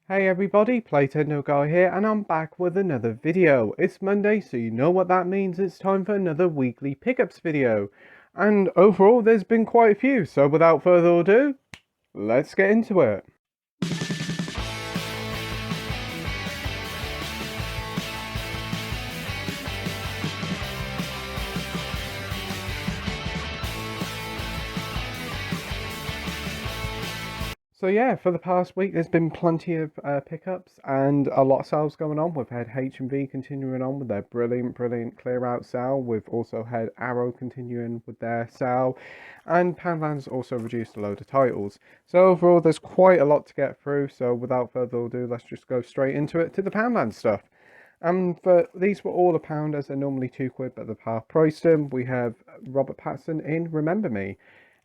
Hey everybody, Playtendoguy here, and I'm back with another video. It's Monday, so you know what that means. It's time for another weekly pickups video. And overall, there's been quite a few, so without further ado, let's get into it. So yeah, for the past week, there's been plenty of pickups and a lot of sales going on. We've had H&V continuing on with their brilliant clear out sale. We've also had Arrow continuing with their sale, and Poundland's also reduced a load of titles. So overall, there's quite a lot to get through. So without further ado, let's just go straight into it to the Poundland stuff. But these were all £1 as they're normally £2, but they've half priced them. We have Robert Pattinson in Remember Me.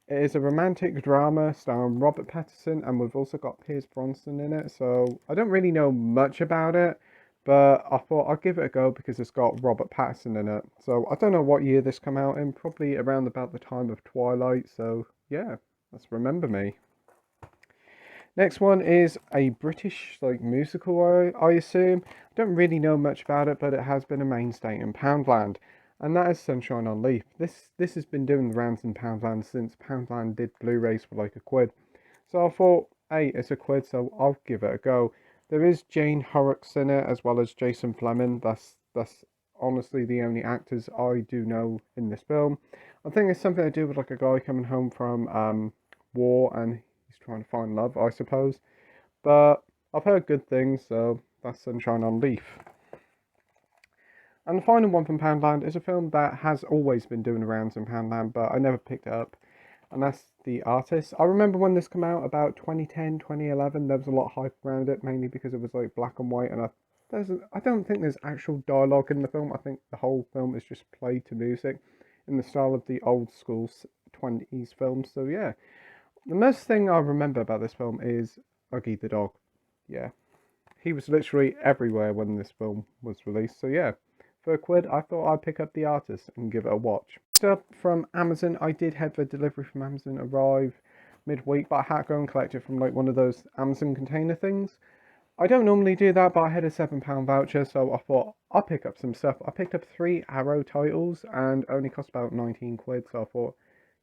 It is a romantic drama starring Robert Pattinson, and we've also got Pierce Brosnan in it. So I don't really know much about it, but I thought I'd give it a go because it's got Robert Pattinson in it. So I don't know what year this came out in, probably around about the time of Twilight. So yeah, let's Remember Me. Next one is a British musical, I assume. I don't really know much about it, but it has been a mainstay in Poundland, and that is Sunshine on Leaf. This has been doing the rounds in Poundland since Poundland did Blu-rays for like £1. So I thought, hey, it's £1, so I'll give it a go. There is Jane Horrocks in it as well as Jason Fleming. That's honestly the only actors I do know in this film. I think it's something to do with like a guy coming home from war, and he's trying to find love, I suppose. But I've heard good things, so that's Sunshine on Leaf. And the final one from Poundland is a film that has always been doing the rounds in Poundland, but I never picked it up. And that's The Artist. I remember when this came out about 2010, 2011, there was a lot of hype around it, mainly because it was like black and white, and I don't think there's actual dialogue in the film. I think the whole film is just played to music in the style of the old school 20s films. So yeah, the most thing I remember about this film is Uggy the dog. Yeah, he was literally everywhere when this film was released. So yeah, for £1, I thought I'd pick up The Artist and give it a watch. Next up from Amazon, I did have the delivery from Amazon arrive midweek, but I had to go and collect it from like one of those Amazon container things. I don't normally do that, but I had a £7 voucher, so I thought I'll pick up some stuff. I picked up 3 Arrow titles and only cost about £19, so I thought,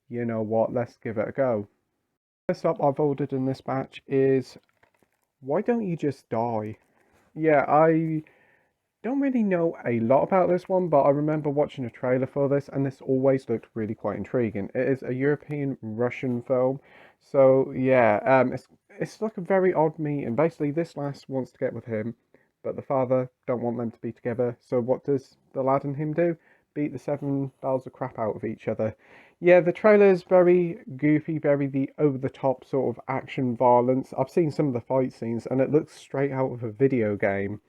you know what, let's give it a go. First up I've ordered in this batch is Why Don't You Just Die? Yeah, I don't really know a lot about this one, but I remember watching a trailer for this, and this always looked really quite intriguing. It is a European Russian film, so yeah, it's like a very odd meeting. Basically, this lass wants to get with him, but the father don't want them to be together. So what does the lad and him do? Beat the 7 barrels of crap out of each other. Yeah, the trailer is very goofy, very the over-the-top sort of action violence. I've seen some of the fight scenes, and it looks straight out of a video game.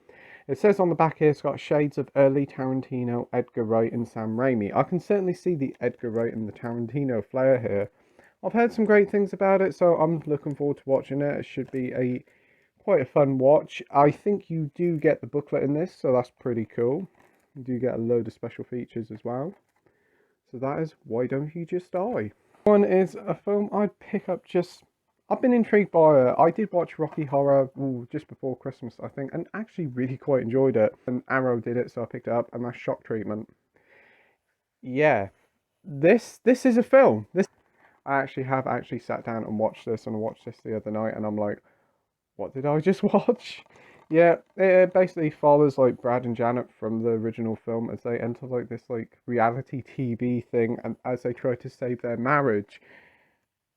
It says on the back here it's got shades of early Tarantino, Edgar Wright and Sam Raimi. I can certainly see the Edgar Wright and the Tarantino flair here. I've heard some great things about it, so I'm looking forward to watching it. It should be quite a fun watch. I think you do get the booklet in this, so that's pretty cool. You do get a load of special features as well. So that is Why Don't You Just Die? One is a film I'd pick up just... I've been intrigued by it. I did watch Rocky Horror just before Christmas, I think, and actually really quite enjoyed it. And Arrow did it, so I picked it up, and that's Shock Treatment. Yeah, this is a film. I actually sat down and watched this, and I watched this the other night, and I'm like, what did I just watch? Yeah, it basically follows like Brad and Janet from the original film as they enter like this like reality TV thing, and as they try to save their marriage.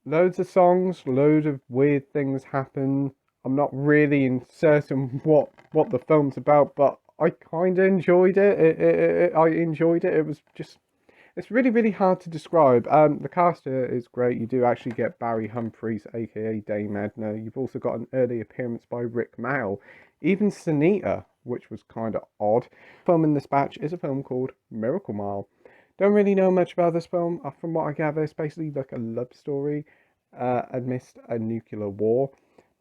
Loads of songs, loads of weird things happen. I'm not really certain what the film's about, but I kind of enjoyed it. I enjoyed it. It was just, it's really hard to describe. The cast here is great. You do actually get Barry Humphries, aka Dame Edna. You've also got an early appearance by Rick Mayall, even Sunita, which was kind of odd. The film in this batch is a film called Miracle Mile. Don't really know much about this film. From what I gather, it's basically like a love story amidst a nuclear war.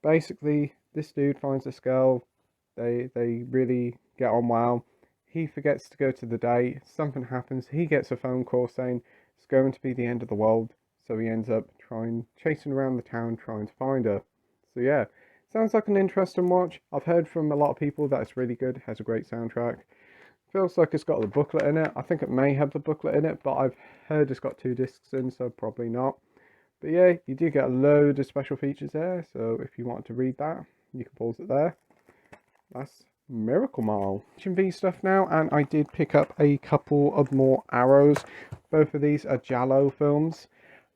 Basically, this dude finds this girl. They really get on well. He forgets to go to the date. Something happens. He gets a phone call saying it's going to be the end of the world. So he ends up chasing around the town trying to find her. So yeah, Sounds like an interesting watch. I've heard from a lot of people that it's really good, has a great soundtrack. Feels like it's got the booklet in it. I think it may have the booklet in it, but I've heard it's got 2 discs in, so probably not. But yeah, you do get a load of special features there, so if you wanted to read that, you can pause it there. That's Miracle Mile. HMV stuff now, and I did pick up a couple of more Arrows. Both of these are Giallo films.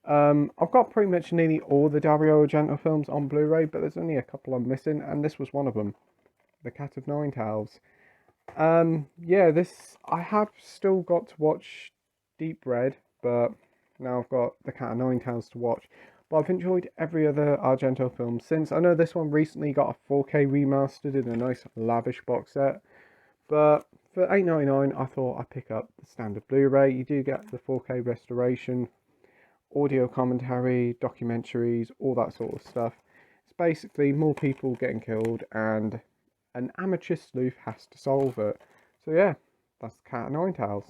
I've got pretty much nearly all the Dario Argento films on Blu-ray, but there's only a couple I'm missing, and this was one of them. The Cat of Nine Tails. Yeah, this, I have still got to watch Deep Red, but now I've got The Cat of Nine Tails to watch. But I've enjoyed every other Argento film since. I know this one recently got a 4K remastered in a nice lavish box set, but for $8.99 I thought I'd pick up the standard Blu-ray. You do get the 4K restoration, audio commentary, documentaries, all that sort of stuff. It's basically more people getting killed and an amateur sleuth has to solve it. So yeah, that's The Cat of Nine Tails.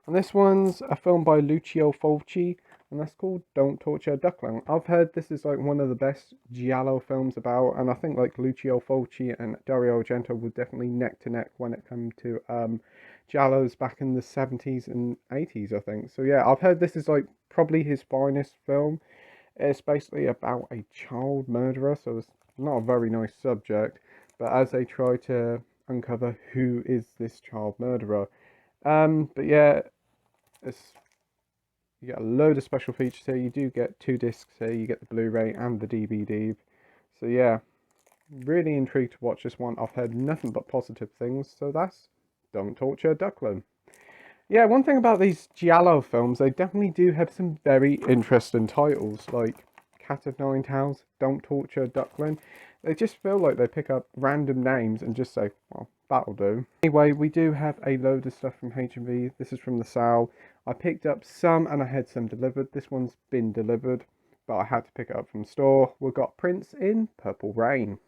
And this one's a film by Lucio Fulci, and that's called Don't Torture a Duckling. I've heard this is like one of the best Giallo films about, and I think like Lucio Fulci and Dario Argento were definitely neck to neck when it came to Giallos back in the 70s and 80s, I think. So yeah, I've heard this is like probably his finest film. It's basically about a child murderer, so it's not a very nice subject, but as they try to uncover who is this child murderer. But yeah, you get a load of special features here. You do get 2 discs here. You get the Blu-ray and the DVD. So yeah, really intrigued to watch this one. I've heard nothing but positive things, so that's Don't Torture a Duckling. Yeah, one thing about these Giallo films, they definitely do have some very interesting titles, like Cat of Nine Tails, Don't Torture a Duckling. They just feel like they pick up random names and just say, well, that'll do. Anyway, we do have a load of stuff from HMV. This is from the sale. I picked up some and I had some delivered. This one's been delivered, but I had to pick it up from store. We've got Prince in Purple Rain.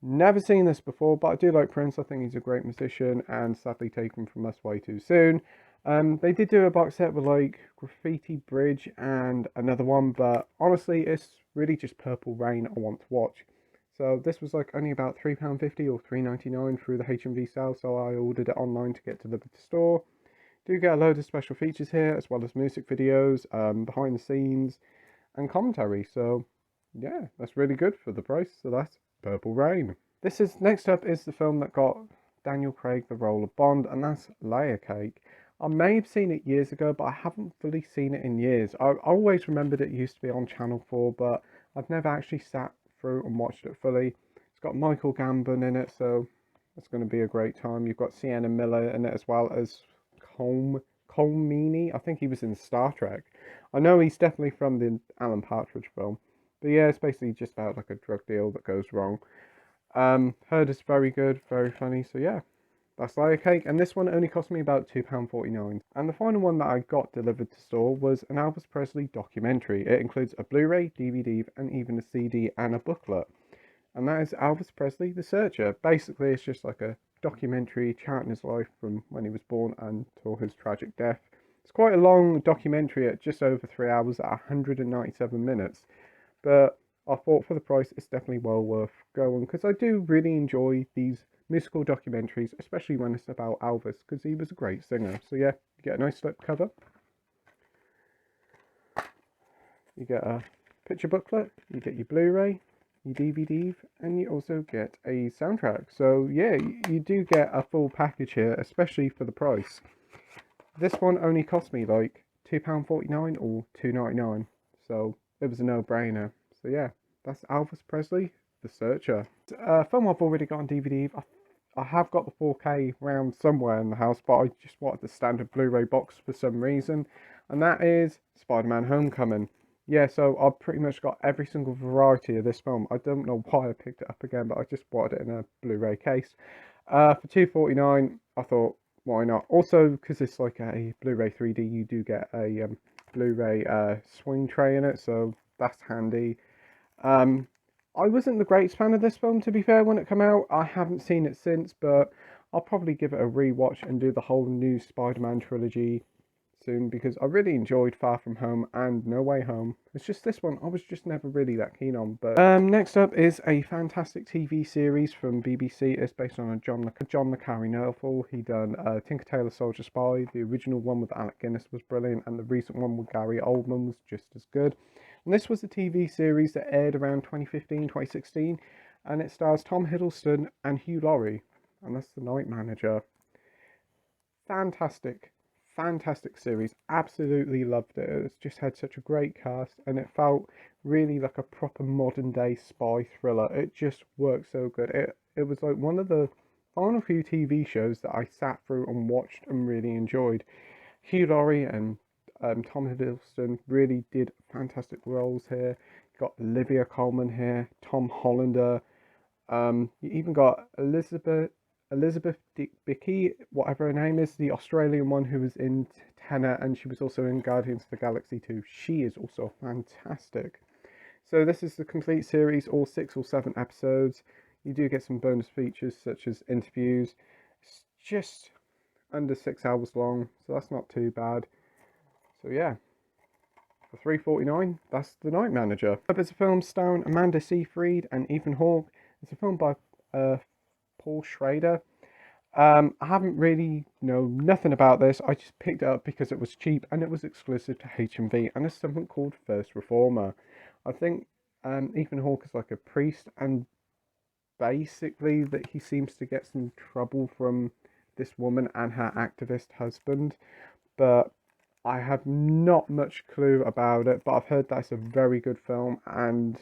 Never seen this before, but I do like Prince. I think he's a great musician and sadly taken from us way too soon. They did do a box set with like Graffiti Bridge and another one, but honestly, it's really just Purple Rain I want to watch. So this was like only about £3.50 or £3.99 through the HMV sale, so I ordered it online to get delivered to store. Do get a load of special features here, as well as music videos, behind the scenes, and commentary. So yeah, that's really good for the price. So that's Purple Rain. Next up is the film that got Daniel Craig the role of Bond, and that's Layer Cake. I may have seen it years ago, but I haven't fully seen it in years. I always remembered it used to be on Channel 4, but I've never actually sat through and watched it fully. It's got Michael Gambon in it, so it's going to be a great time. You've got Sienna Miller in it, as well as Colm Meaney. I think he was in Star Trek. I know he's definitely from the Alan Partridge film. But yeah, it's basically just about like a drug deal that goes wrong. Heard it's very good, very funny, so yeah. That's Layer Cake, and this one only cost me about £2.49. And the final one that I got delivered to store was an Elvis Presley documentary. It includes a Blu-ray, DVD, and even a CD and a booklet. And that is Elvis Presley, The Searcher. Basically, it's just like a documentary charting his life from when he was born until his tragic death. It's quite a long documentary at just over 3 hours at 197 minutes. But I thought for the price, it's definitely well worth going, because I do really enjoy these musical documentaries, especially when it's about Elvis, because he was a great singer. So yeah, you get a nice slipcover. You get a picture booklet, you get your Blu-ray, your DVD, and you also get a soundtrack. So yeah, you do get a full package here, especially for the price. This one only cost me like £2.49 or £2.99, so it was a no-brainer. So yeah, that's Elvis Presley, The Searcher. A film I've already got on DVD. I have got the 4K round somewhere in the house, but I just wanted the standard Blu-ray box for some reason, and that is Spider-Man Homecoming. Yeah, so I've pretty much got every single variety of this film. I don't know why I picked it up again, but I just wanted it in a Blu-ray case. For $2.49, I thought, why not? Also, because it's like a Blu-ray 3D, you do get a Blu-ray swing tray in it, so that's handy. I wasn't the greatest fan of this film, to be fair, when it came out. I haven't seen it since, but I'll probably give it a rewatch and do the whole new Spider-Man trilogy soon because I really enjoyed Far From Home and No Way Home. It's just this one I was just never really that keen on. But next up is a fantastic TV series from BBC. It's based on a John le Carre novel. He done Tinker Tailor Soldier Spy. The original one with Alec Guinness was brilliant, and the recent one with Gary Oldman was just as good. And this was a TV series that aired around 2015, 2016, and it stars Tom Hiddleston and Hugh Laurie, and that's the Night Manager. Fantastic series. Absolutely loved it. It's just had such a great cast, and it felt really like a proper modern day spy thriller. It just worked so good. It was like one of the final few TV shows that I sat through and watched and really enjoyed. Hugh Laurie and Tom Hiddleston really did fantastic roles here. You got Olivia Colman here, Tom Hollander. You even got Elizabeth Debicki, whatever her name is, the Australian one who was in Tenet, and she was also in Guardians of the Galaxy 2. She is also fantastic. So this is the complete series, all 6 or 7 episodes. You do get some bonus features such as interviews. It's just under 6 hours long, so that's not too bad. So yeah, for $3.49, that's The Night Manager. It's a film starring Amanda Seyfried and Ethan Hawke. It's a film by Paul Schrader. I haven't really known nothing about this. I just picked it up because it was cheap and it was exclusive to HMV, and it's something called First Reformer. I think Ethan Hawke is like a priest, and basically that he seems to get some trouble from this woman and her activist husband, but I have not much clue about it. But I've heard that's a very good film, and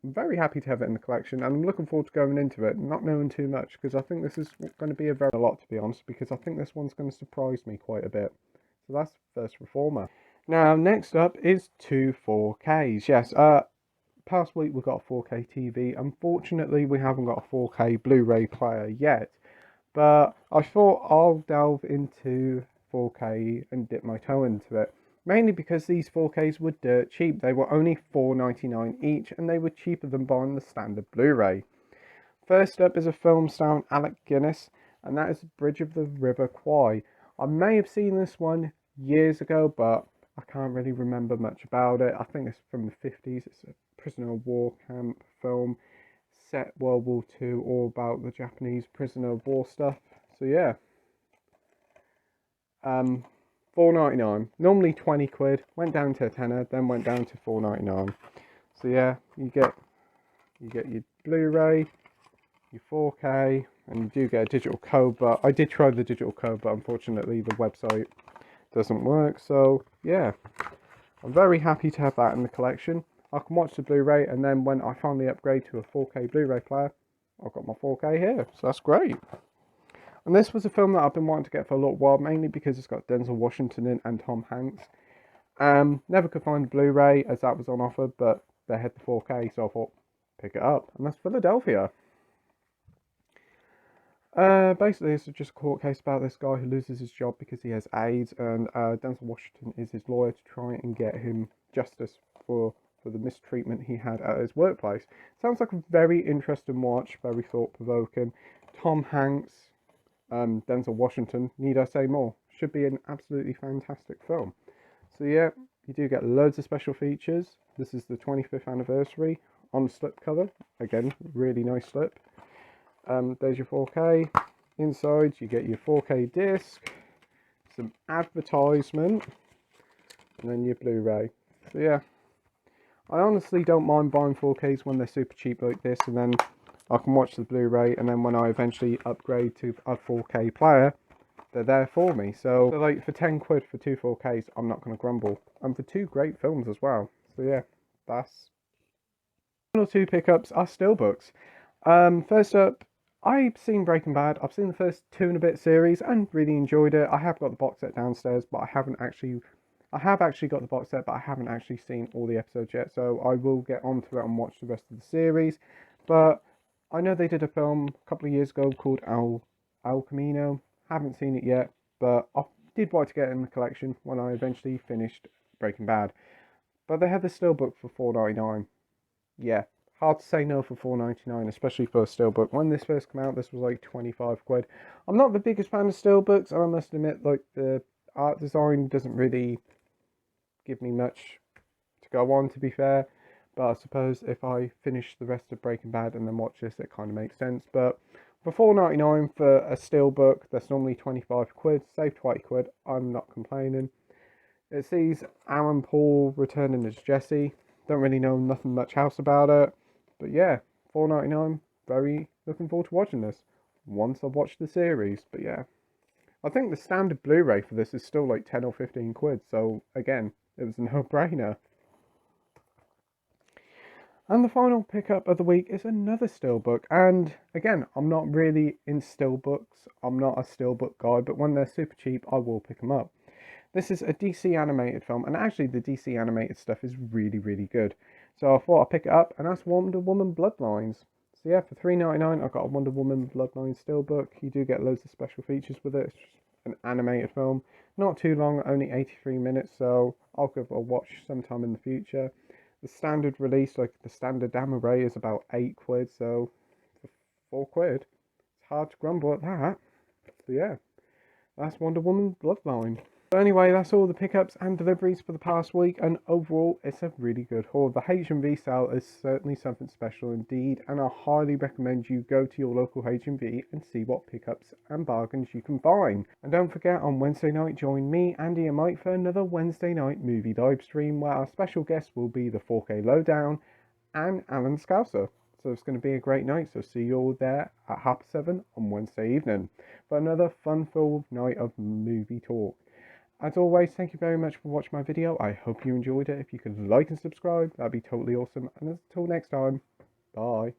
I'm very happy to have it in the collection, and I'm looking forward to going into it, not knowing too much, because I think this is going to be a lot, to be honest, because I think this one's going to surprise me quite a bit. So that's First Reformer. Now, next up is 2 4Ks. Yes, past week we got a 4K TV. Unfortunately, we haven't got a 4K Blu-ray player yet, but I thought I'll delve into 4K and dip my toe into it. Mainly because these 4Ks were dirt cheap. They were only $4.99 each, and they were cheaper than buying the standard Blu-ray. First up is a film starring Alec Guinness, and that is Bridge of the River Kwai. I may have seen this one years ago, but I can't really remember much about it. I think it's from the 50s. It's a prisoner of war camp film, set World War II, all about the Japanese prisoner of war stuff. So yeah. $4.99. Normally 20 quid. Went down to a tenner, then went down to $4.99. So yeah, you get your Blu-ray, your 4K, and you do get a digital code. But I did try the digital code, but unfortunately the website doesn't work. So yeah, I'm very happy to have that in the collection. I can watch the Blu-ray, and then when I finally upgrade to a 4K Blu-ray player, I've got my 4K here. So that's great. And this was a film that I've been wanting to get for a little while, mainly because it's got Denzel Washington in and Tom Hanks. Never could find the Blu-ray as that was on offer, but they had the 4K, so I thought, pick it up. And that's Philadelphia. Basically, it's just a court case about this guy who loses his job because he has AIDS, and Denzel Washington is his lawyer to try and get him justice for the mistreatment he had at his workplace. Sounds like a very interesting watch, very thought-provoking. Tom Hanks, Denzel Washington, need I say more? Should be an absolutely fantastic film. So yeah, you do get loads of special features. This is the 25th anniversary on the slip cover. Again, really nice slip. There's your 4K. Inside you get your 4K disc, some advertisement, and then your Blu-ray. So yeah, I honestly don't mind buying 4Ks when they're super cheap like this, and then I can watch the Blu-ray, and then when I eventually upgrade to a 4K player, they're there for me. So like for 10 quid for 2 4Ks, I'm not going to grumble. And for 2 great films as well. So yeah, that's... Final 2 pickups are steelbooks. First up, I've seen Breaking Bad. I've seen the first 2 and a bit series and really enjoyed it. I have got the box set downstairs, but I have actually got the box set, but I haven't actually seen all the episodes yet. So I will get onto it and watch the rest of the series. But I know they did a film a couple of years ago called El Camino. Haven't seen it yet, but I did want to get it in the collection when I eventually finished Breaking Bad. But they had the steelbook for $4.99. Yeah, hard to say no for $4.99, especially for a steelbook. When this first came out, this was like 25 quid. I'm not the biggest fan of steelbooks, and I must admit, like art design doesn't really give me much to go on, to be fair. But I suppose if I finish the rest of Breaking Bad and then watch this, it kind of makes sense. But for $4.99 for a steelbook that's normally 25 quid, save 20 quid, I'm not complaining. It sees Aaron Paul returning as Jesse. Don't really know nothing much else about it. But yeah, $4.99, very looking forward to watching this once I've watched the series. But yeah, I think the standard Blu-ray for this is still like 10 or 15 quid. So again, it was a no-brainer. And the final pickup of the week is another steelbook. And again, I'm not really in steelbooks. I'm not a steelbook guy, but when they're super cheap, I will pick them up. This is a DC animated film, and actually the DC animated stuff is really, really good. So I thought I'd pick it up, and that's Wonder Woman Bloodlines. So yeah, for $3.99, I got a Wonder Woman Bloodlines steelbook. You do get loads of special features with it. It's just an animated film. Not too long, only 83 minutes, so I'll give it a watch sometime in the future. The standard release, like the standard Blu-ray, is about 8 quid, so for 4 quid, it's hard to grumble at that. So yeah, that's Wonder Woman Bloodline. But anyway, that's all the pickups and deliveries for the past week, and overall, it's a really good haul. The H&V sale is certainly something special indeed, and I highly recommend you go to your local H&V and see what pickups and bargains you can find. And don't forget, on Wednesday night, join me, Andy and Mike for another Wednesday night movie live stream, where our special guest will be the 4K Lowdown and Alan Scouser. So it's going to be a great night, so see you all there at 7:30 on Wednesday evening for another fun-filled night of movie talk. As always, thank you very much for watching my video. I hope you enjoyed it. If you could like and subscribe, that'd be totally awesome. And until next time, bye.